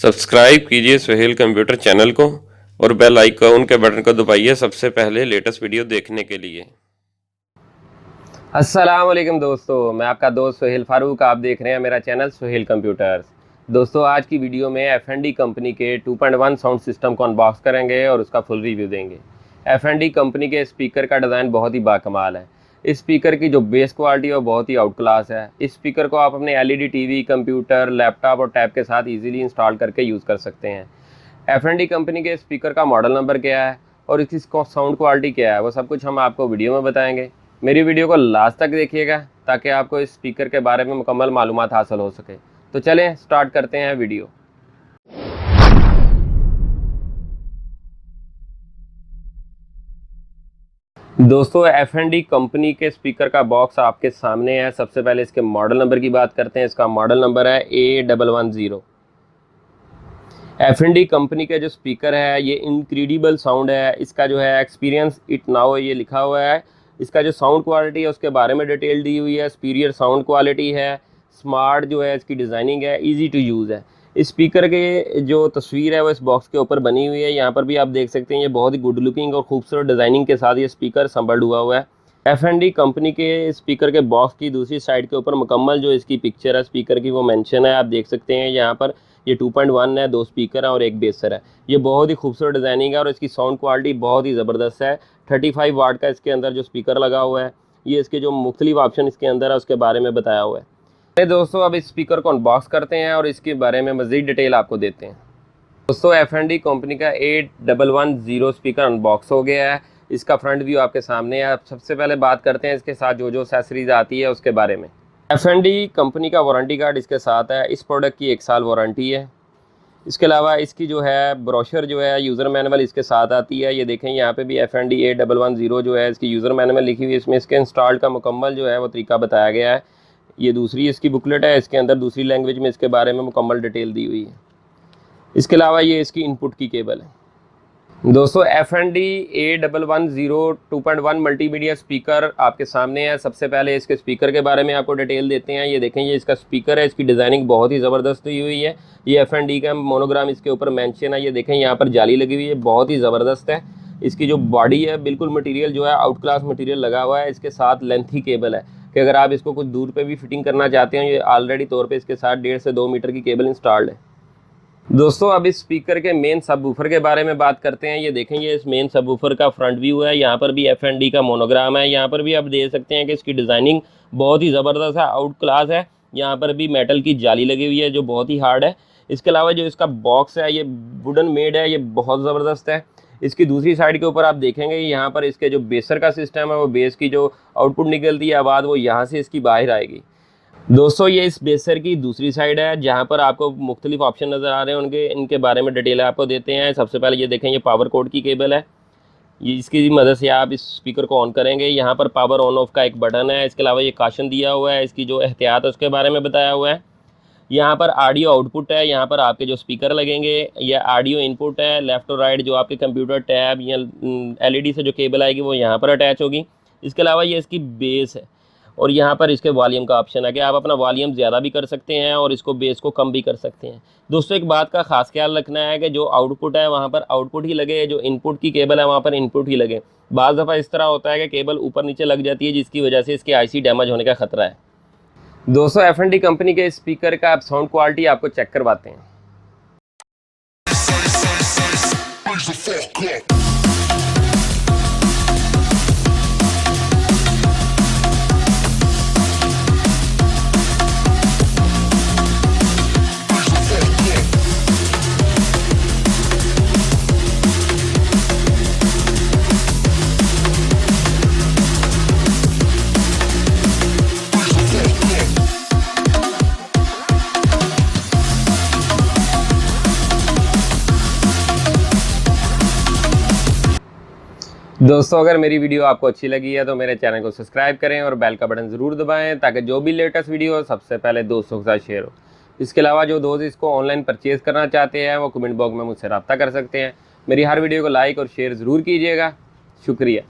Subscribe कीजिए Suhail computer channel को और बेल आइकन के बटन को दबाइए सबसे पहले लेटेस्ट वीडियो देखने के लिए। अस्सलाम वालेकुम दोस्तों, मैं आपका दोस्त सुहेल फारूक। आप देख रहे हैं मेरा चैनल सुहेल कंप्यूटर्स। दोस्तों, आज की वीडियो में एफ&डी कंपनी के 2.1 साउंड सिस्टम को अनबॉक्स करेंगे और उसका फुल रिव्यू देंगे। एफ&डी कंपनी के स्पीकर का डिज़ाइन बहुत ही बाकमाल है। इस स्पीकर की जो बेस क्वालिटी है वो बहुत ही आउट क्लास है। इस स्पीकर को आप अपने एलईडी टीवी, कंप्यूटर, लैपटॉप और टैब के साथ ईजिली इंस्टॉल करके यूज़ कर सकते हैं। एफ&डी कंपनी के स्पीकर का मॉडल नंबर क्या है और इसकी साउंड क्वालिटी क्या है, वो सब कुछ हम आपको वीडियो में बताएंगे। मेरी वीडियो को लास्ट तक देखिएगा ताकि आपको इस स्पीकर के बारे में मुकम्मल मालूमात हासिल हो सके। तो चलें स्टार्ट करते हैं वीडियो। दोस्तों, एफ&डी कंपनी के स्पीकर का बॉक्स आपके सामने है। सबसे पहले इसके मॉडल नंबर की बात करते हैं। इसका मॉडल नंबर है A110। एफ&डी कंपनी के जो स्पीकर है ये इनक्रेडिबल साउंड है। इसका जो है एक्सपीरियंस इट नाउ ये लिखा हुआ है। इसका जो साउंड क्वालिटी है उसके बारे में डिटेल दी हुई है। सुपीरियर साउंड क्वालिटी है, स्मार्ट जो है इसकी डिज़ाइनिंग है, इजी टू यूज़ है। इस स्पीकर के जो तस्वीर है वो इस बॉक्स के ऊपर बनी हुई है। यहाँ पर भी आप देख सकते हैं ये बहुत ही गुड लुकिंग और खूबसूरत डिज़ाइनिंग के साथ ये स्पीकर संबल्ड हुआ है। एफ&डी कंपनी के स्पीकर के बॉक्स की दूसरी साइड के ऊपर मुकम्मल जो इसकी पिक्चर है स्पीकर की वो मेंशन है। आप देख सकते हैं यहाँ पर ये 2.1 है, 2 स्पीकर है और एक बेसर है। ये बहुत ही खूबसूरत डिज़ाइनिंग है और इसकी साउंड क्वालिटी बहुत ही ज़बरदस्त है। 35 वाट का इसके अंदर जो स्पीकर लगा हुआ है, ये इसके जो मुख्तलिफ ऑप्शन इसके अंदर है उसके बारे में बताया हुआ है। दोस्तों, अब इस स्पीकर को अनबॉक्स करते हैं और इसके बारे में मज़ीद डिटेल आपको देते हैं। दोस्तों, एफ&डी कंपनी का A110 स्पीकर अनबॉक्स हो गया है। इसका फ्रंट व्यू आपके सामने है। आप सबसे पहले बात करते हैं इसके साथ जो एक्सेसरीज आती है उसके बारे में। एफ&डी कंपनी का वारंटी कार्ड इसके साथ है। इस प्रोडक्ट की 1 साल वारंटी है। इसके अलावा इसकी जो है ब्रोशर जो है यूज़र मैनुअल इसके साथ आती है। ये देखें यहाँ पे भी एफ&डी A110 जो है इसकी यूज़र मैनुअल लिखी हुई है। इसमें इसके इंस्टॉल का मुकम्मल जो है वो तरीका बताया गया है। ये दूसरी इसकी बुकलेट है। इसके अंदर दूसरी लैंग्वेज में इसके बारे में मुकम्मल डिटेल दी हुई है। इसके अलावा ये इसकी इनपुट की केबल है। दोस्तों, एफ&डी A110 2.1 मल्टीमीडिया स्पीकर आपके सामने है। सबसे पहले इसके स्पीकर के बारे में आपको डिटेल देते हैं। ये देखें, ये इसका स्पीकर है। इसकी डिज़ाइनिंग बहुत ही ज़बरदस्त हुई है। ये एफ&डी का मोनोग्राम इसके ऊपर मेंशन है। ये देखें, यहाँ पर जाली लगी हुई है, बहुत ही ज़बरदस्त है। इसकी जो बॉडी है बिल्कुल मटीरियल जो है आउट क्लास मटीरियल लगा हुआ है। इसके साथ लेंथी केबल है कि अगर आप इसको कुछ दूर पर भी फिटिंग करना चाहते हैं, ये ऑलरेडी तौर पर इसके साथ 1.5 से 2 मीटर की केबल इंस्टॉल्ड है। दोस्तों, अब इस स्पीकर के मेन सबवूफर के बारे में बात करते हैं। ये देखें, ये इस मेन सबवूफर का फ्रंट व्यू है। यहाँ पर भी एफ&डी का मोनोग्राम है। यहाँ पर भी आप देख सकते हैं कि इसकी डिज़ाइनिंग बहुत ही ज़बरदस्त है, आउट क्लास है। यहाँ पर भी मेटल की जाली लगी हुई है जो बहुत ही हार्ड है। इसके अलावा जो इसका बॉक्स है ये वुडन मेड है, ये बहुत ज़बरदस्त है। इसकी दूसरी साइड के ऊपर आप देखेंगे यहाँ पर इसके जो बेसर का सिस्टम है वो बेस की जो आउटपुट निकलती है आवाज़ वो यहाँ से इसकी बाहर आएगी। दोस्तों, ये इस बेसर की दूसरी साइड है जहाँ पर आपको मुख्तलिफ ऑप्शन नज़र आ रहे होंगे। इनके बारे में डिटेल आपको देते हैं। सबसे पहले ये देखें, ये पावर कोड की केबल है। ये इसकी मदद से आप इस स्पीकर को ऑन करेंगे। यहाँ पर पावर ऑन ऑफ का एक बटन है। इसके अलावा ये काशन दिया हुआ है, इसकी जो एहतियात है उसके बारे में बताया हुआ है। यहाँ पर ऑडियो आउटपुट है। यहाँ पर आपके जो स्पीकर लगेंगे यह ऑडियो इनपुट है। लेफ़्ट और राइट जो आपके कंप्यूटर टैब या LED से जो केबल आएगी वो यहाँ पर अटैच होगी। इसके अलावा ये इसकी बेस है और यहाँ पर इसके वॉल्यूम का ऑप्शन है कि आप अपना वॉल्यूम ज़्यादा भी कर सकते हैं और इसको बेस को कम भी कर सकते हैं। दोस्तों, एक बात का ख़ास ख्याल रखना है कि जो आउटपुट है वहाँ पर आउटपुट ही लगे, जो इनपुट की केबल है वहाँ पर इनपुट ही लगे। बाज़ दफ़ा इस तरह होता है कि केबल ऊपर नीचे लग जाती है जिसकी वजह से इसकी IC डैमेज होने का ख़तरा है। दोस्तों, एफ&डी कंपनी के स्पीकर का आप साउंड क्वालिटी आपको चेक करवाते हैं। दोस्तों, अगर मेरी वीडियो आपको अच्छी लगी है तो मेरे चैनल को सब्सक्राइब करें और बेल का बटन ज़रूर दबाएं ताकि जो भी लेटेस्ट वीडियो हो सबसे पहले दोस्तों के साथ शेयर हो। इसके अलावा जो दोस्त इसको ऑनलाइन परचेज़ करना चाहते हैं वो कमेंट बॉक्स में मुझसे रब्ता कर सकते हैं। मेरी हर वीडियो को लाइक और शेयर ज़रूर कीजिएगा। शुक्रिया।